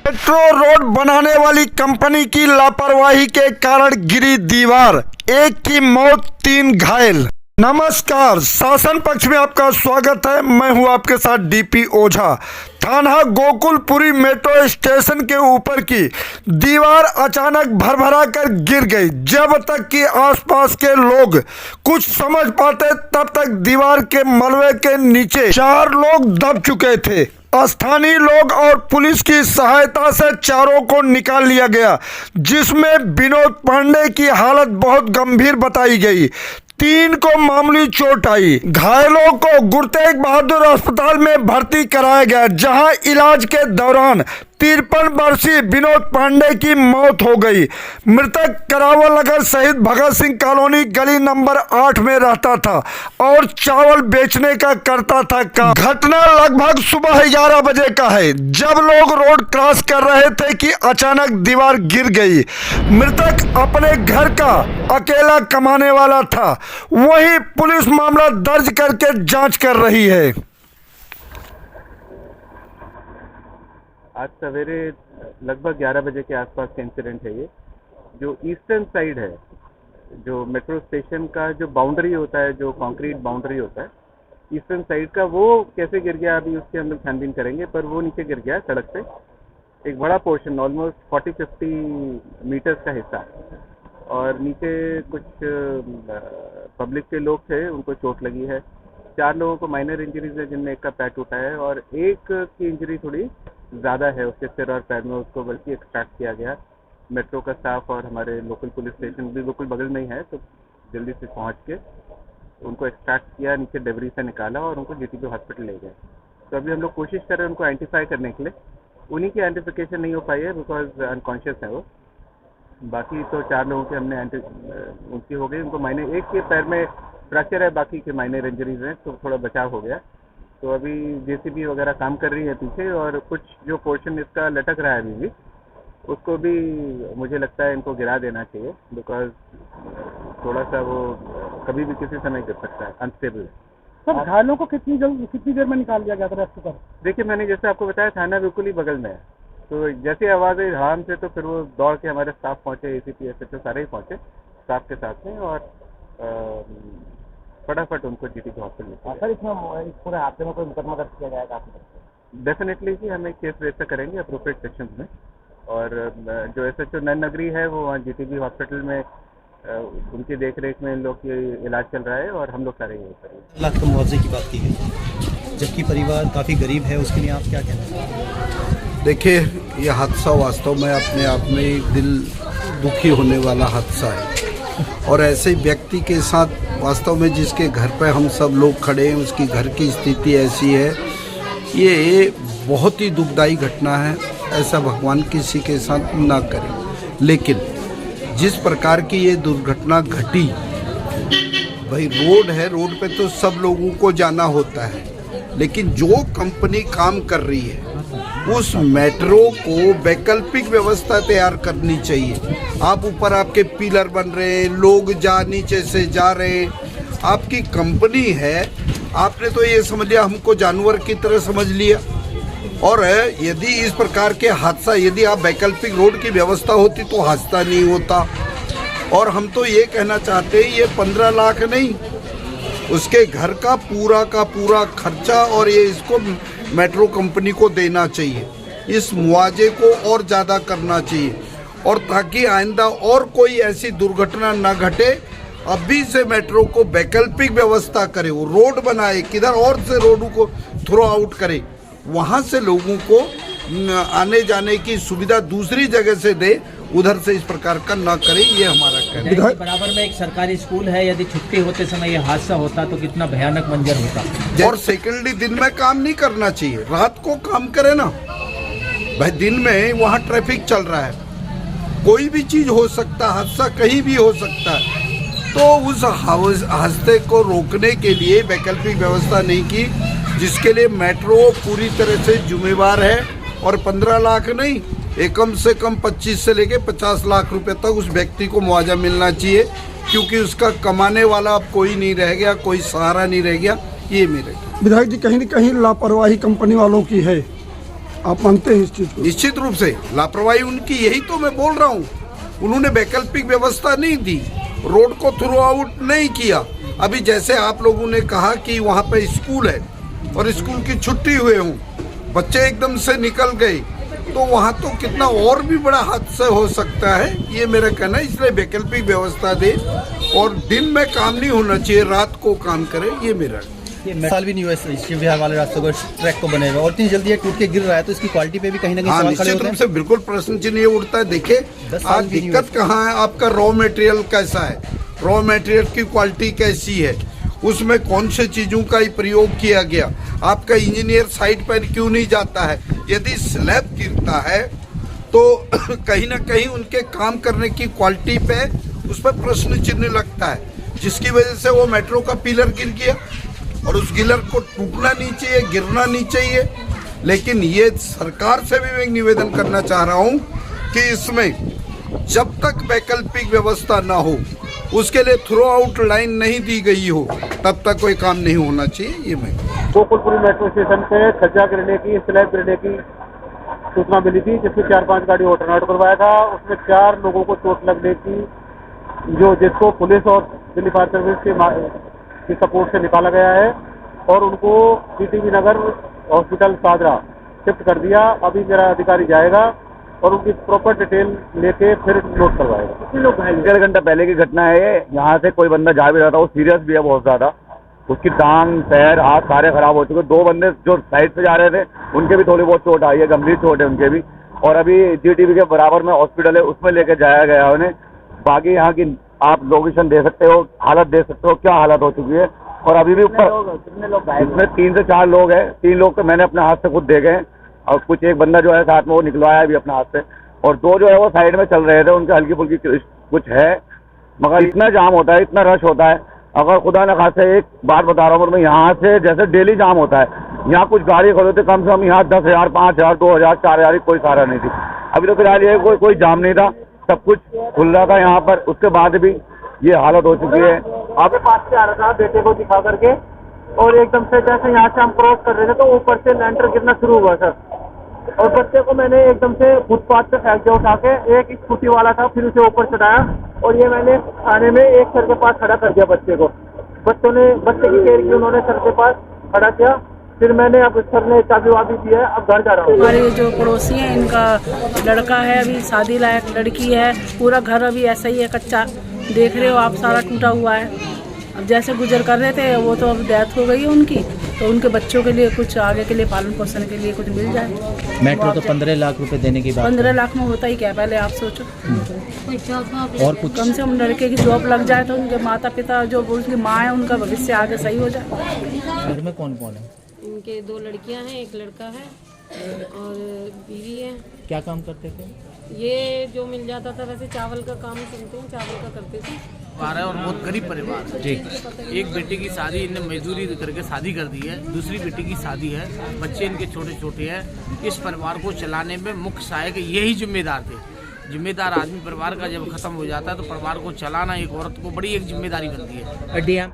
Metro road बनाने वाली company की लापरवाही के कारण गिरी दीवार, एक की मौत 3 घायल। नमस्कार, शासन पक्ष में आपका स्वागत है। मैं हूं आपके साथ डीपी ओझा। थाना गोकुलपुरी मेट्रो स्टेशन के ऊपर की दीवार अचानक भरभरा कर गिर गई। जब तक कि आसपास के लोग कुछ समझ पाते तब तक दीवार के मलबे के नीचे 4 लोग दब चुके थे। स्थानीय लोग और पुलिस की सहायता से चारों को निकाल लिया गया, जिसमें विनोद पांडे की हालत बहुत गंभीर बताई गई। 3 को मामूली चोट आई। घायलों को गुरु तेग बहादुर अस्पताल में भर्ती कराया गया, जहां इलाज के दौरान 53 वर्षीय विनोद पांडे की मौत हो गई। मृतक करावल नगर शहीद भगत सिंह कॉलोनी गली नंबर 8 में रहता था और चावल बेचने का करता था काम। घटना लगभग सुबह 11 बजे का है, जब लोग रोड क्रॉस कर रहे थे कि अचानक दीवार गिर गई। मृतक अपने घर का अकेला कमाने वाला था। वहीं पुलिस मामला दर्ज करके जांच कर रही है। आज सवेरे लगभग 11 बजे के आसपास का इंसिडेंट है ये। जो ईस्टर्न साइड है, जो मेट्रो स्टेशन का जो बाउंड्री होता है, जो कंक्रीट बाउंड्री होता है ईस्टर्न साइड का, वो कैसे गिर गया अभी उसके हम लोग छानबीन करेंगे। पर वो नीचे गिर गया सड़क पे, एक बड़ा पोर्शन ऑलमोस्ट 40-50 मीटर्स का हिस्सा, और नीचे कुछ पब्लिक के लोग थे, उनको चोट लगी है। 4 लोगों को माइनर इंजरीज है, जिनमें एक का पैर टूटा है और एक की इंजरी थोड़ी ज़्यादा है, उसके सिर और पैर में। उसको बल्कि एक्सट्रैक्ट किया गया। मेट्रो का स्टाफ और हमारे लोकल पुलिस स्टेशन भी बिल्कुल बगल में ही है, तो जल्दी से पहुंच के उनको एक्सट्रैक्ट किया, नीचे डेबरी से निकाला और उनको जीटीबी हॉस्पिटल ले गए। तो अभी हम लोग कोशिश कर रहे हैं उनको आइडेंटिफाई करने के लिए। उन्हीं की आइडेंटिफिकेशन नहीं हो पाई है बिकॉज अनकॉन्शियस है वो। बाकी तो 4 लोगों के हमने उनकी हो गई। उनको माइनर, एक के पैर में फ्रैक्चर है, बाकी के माइनर इंजरीज हैं, तो थोड़ा बचाव हो गया। तो अभी जेसीबी वगैरह काम कर रही है पीछे, और कुछ जो पोर्शन इसका लटक रहा है अभी भी, उसको भी मुझे लगता है इनको गिरा देना चाहिए, बिकॉज थोड़ा सा वो कभी भी किसी समय गिर सकता है, अनस्टेबल है। सर, घायलों को कितनी देर में निकाल दिया गया था रेस्क्यू कर? देखिए, मैंने जैसे आपको बताया, थाना बिल्कुल ही बगल में है। तो जैसे आवाज़ आई धाम से, तो फिर वो दौड़ के हमारे स्टाफ पहुँचे, एसीपी एसएचओ सारे ही पहुँचे स्टाफ के साथ में, और फटाफट उनको जीटीबी हॉस्पिटल ले गए। सर, इसमें इस पूरे हादसे में कोई मुकदमा दर्ज किया जाएगा? डेफिनेटली जी, हम एक केस रजिस्टर करेंगे अप्रोप्रिएट सेक्शन में, और जो एसएचओ नैन नगरी है वो वहाँ जीटीबी हॉस्पिटल में उनकी देख रेख में इन लोग की इलाज चल रहा है, और हम लोग सारे यही करेंगे। लाख का मुआवजे की बात की गई, जबकि परिवार काफ़ी गरीब है, उसके लिए आप क्या कहना चाहेंगे? देखिए, यह हादसा वास्तव में अपने आप में दिल दुखी होने वाला हादसा है, और ऐसे व्यक्ति के साथ वास्तव में जिसके घर पे हम सब लोग खड़े हैं, उसकी घर की स्थिति ऐसी है, ये बहुत ही दुखदायी घटना है। ऐसा भगवान किसी के साथ ना करे। लेकिन जिस प्रकार की ये दुर्घटना घटी, भाई रोड है, रोड पे तो सब लोगों को जाना होता है, लेकिन जो कंपनी काम कर रही है उस मेट्रो को वैकल्पिक व्यवस्था तैयार करनी चाहिए। आप ऊपर आपके पिलर बन रहे हैं, लोग नीचे से जा रहे हैं, आपकी कंपनी है, आपने तो ये समझ लिया, हमको जानवर की तरह समझ लिया। और यदि इस प्रकार के हादसा, यदि आप वैकल्पिक रोड की व्यवस्था होती तो हादसा नहीं होता। और हम तो ये कहना चाहते हैं, ये 15 लाख नहीं, उसके घर का पूरा खर्चा, और ये इसको मेट्रो कंपनी को देना चाहिए। इस मुआवजे को और ज़्यादा करना चाहिए, और ताकि आइंदा और कोई ऐसी दुर्घटना न घटे। अभी से मेट्रो को वैकल्पिक व्यवस्था करे, वो रोड बनाए, किधर और से रोड को थ्रो आउट करे, वहाँ से लोगों को आने जाने की सुविधा दूसरी जगह से दे, उधर से इस प्रकार का ना करे, ये हमारा कहना है। बराबर में एक सरकारी स्कूल है, यदि छुट्टी होते समय ये हादसा होता तो कितना भयानक मंजर होता। और सेकेंडली दिन में काम नहीं करना चाहिए, रात को काम करे ना भाई। दिन में वहाँ ट्रैफिक चल रहा है, कोई भी चीज हो सकता, हादसा कहीं भी हो सकता है। तो उस हादसे को रोकने के लिए वैकल्पिक व्यवस्था नहीं की, जिसके लिए मेट्रो पूरी तरह से जिम्मेवार है। और 15 लाख नहीं, कम से कम 25 से लेके 50 लाख रुपए तक उस व्यक्ति को मुआवजा मिलना चाहिए, क्योंकि उसका कमाने वाला अब कोई नहीं रह गया, कोई सहारा नहीं रह गया। ये मेरे विधायक जी, कहीं न कहीं लापरवाही कंपनी वालों की है। आप मानते हैं इस चीज को? निश्चित रूप से लापरवाही उनकी, यही तो मैं बोल रहा हूँ। उन्होंने वैकल्पिक व्यवस्था नहीं दी, रोड को थ्रू आउट नहीं किया। अभी जैसे आप लोगों ने कहा कि वहाँ पे स्कूल है और स्कूल की छुट्टी हुए हों, बच्चे एकदम से निकल गए, तो वहाँ तो कितना और भी बड़ा हादसा हो सकता है, ये मेरा कहना है। इसलिए वैकल्पिक व्यवस्था दे और दिन में काम नहीं होना चाहिए, रात को काम करे, ये मेरा। ये साल भी नहीं हुआ शिव विहार वाले रास्तों को, ट्रैक को बने हुए और इतनी जल्दी ये टूट के गिर रहा है, तो इसकी क्वालिटी पे भी कहीं ना कहीं सवाल खड़े निश्चित होते रूप हैं। से बिल्कुल प्रश्न चिन्ह ये उठता है। देखिए 10 साल आज भी नहीं दिक्कत कहाँ है, आपका रॉ मटेरियल कैसा है, रॉ मटेरियल की क्वालिटी कैसी है, उसमें कौन से चीज़ों का ही प्रयोग किया गया, आपका इंजीनियर साइट पर क्यों नहीं जाता है। यदि स्लैब गिरता है तो कहीं ना कहीं उनके काम करने की क्वालिटी पे उस पर प्रश्न चिन्ह लगता है, जिसकी वजह से वो मेट्रो का पिलर गिर गया और उस गिलर को टूटना नहीं चाहिए, गिरना नहीं चाहिए। लेकिन ये सरकार से भी मैं निवेदन करना चाह रहा हूँ कि इसमें जब तक वैकल्पिक व्यवस्था ना हो, उसके लिए थ्रू आउट लाइन नहीं दी गई हो, तब तक कोई काम नहीं होना चाहिए। ये मैं गोकुलपुरी मेट्रो स्टेशन पे छज्जा गिरने की, स्लैब गिरने की सूचना मिली थी, जिसमें 4-5 गाड़ी को टर्न आउट करवाया था। उसमें 4 लोगों को चोट लगने की, जिसको पुलिस और दिल्ली फायर सर्विस की सपोर्ट से निकाला गया है और उनको टीटीवी नगर हॉस्पिटल सादरा शिफ्ट कर दिया। अभी मेरा अधिकारी जाएगा और उनकी प्रॉपर डिटेल लेके फिर नोट करवाएगा। कितने लोग घायल? 1.5 घंटा पहले की घटना है। यहाँ से कोई बंदा जा भी रहा था, वो सीरियस भी है बहुत ज़्यादा, उसकी टांग, पैर, हाथ सारे खराब हो चुके। 2 बंदे जो साइड से जा रहे थे उनके भी थोड़ी बहुत चोट आई है, गंभीर चोट है उनके भी। और अभी जीटीबी के बराबर में हॉस्पिटल है, उसमें लेके जाया गया उन्हें। बाकी यहाँ की आप लोकेशन दे सकते हो, हालत देख सकते हो, क्या हालत हो चुकी है। और अभी भी ऊपर कितने लोग घायल? इसमें 3 से 4 लोग हैं। 3 लोग तो मैंने अपने हाथ से खुद देखे हैं और कुछ एक बंदा जो है साथ में वो निकलवाया है भी अपने हाथ से, और 2 जो है वो साइड में चल रहे थे, उनके हल्की फुल्की कुछ है। मगर इतना जाम होता है, इतना रश होता है, अगर खुदा न खासे एक बात बता रहा हूँ, मैं यहाँ से जैसे डेली जाम होता है, यहाँ कुछ गाड़ी खड़े होते, कम से कम यहाँ 10,000, 5,000, 2,000, 4,000 कोई सहारा नहीं थी। अभी तो फिलहाल ये कोई जाम नहीं था, सब कुछ खुल रहा था यहाँ पर। उसके बाद भी ये हालत हो चुकी है। आपके पास से आ रहा था बेटे को दिखा करके, और एकदम से जैसे यहाँ से हम क्रॉस कर रहे थे तो ऊपर से लैंटर गिरना शुरू हुआ सर, और बच्चे को मैंने एकदम से फुटपाथ पे फेंक दिया उठा के। एक स्कूटी वाला था, फिर उसे ऊपर चढ़ाया और ये मैंने थाने में एक सर के पास खड़ा कर दिया बच्चे को। बच्चे की केयर की उन्होंने सर के पास खड़ा किया। फिर मैंने, अब सर ने चाबी वाबी दी है, अब घर जा रहा हूँ। हमारे जो पड़ोसी हैं, इनका लड़का है, अभी शादी लायक लड़की है, पूरा घर अभी ऐसा ही है कच्चा, देख रहे हो आप, सारा टूटा हुआ है। अब जैसे गुजर कर रहे थे, वो तो अब डेथ हो गई है उनकी, तो उनके बच्चों के लिए कुछ आगे के लिए पालन पोषण के लिए कुछ मिल जाए। मेट्रो तो 15 लाख रुपए देने की बात। 15 लाख में होता ही क्या, पहले आप सोचो। और कुछ कम से कम लड़के की जॉब लग जाए तो उनके माता पिता, जो उनकी माँ है, उनका भविष्य आगे सही हो जाए। घर में कौन कौन है? इनके 2 लड़कियां हैं, 1 लड़का है और बीवी है। क्या काम करते थे? ये जो मिल जाता था, वैसे चावल का काम सुनते हैं, चावल का करते थे। और बहुत गरीब परिवार है। जी। एक बेटी की शादी इनने मजदूरी करके शादी कर दी है, दूसरी बेटी की शादी है, बच्चे इनके छोटे छोटे हैं। इस परिवार को चलाने में मुख्य सहायक यही जिम्मेदार थे। जिम्मेदार आदमी परिवार का जब खत्म हो जाता है तो परिवार को चलाना एक औरत को बड़ी एक जिम्मेदारी बनती है। डीएम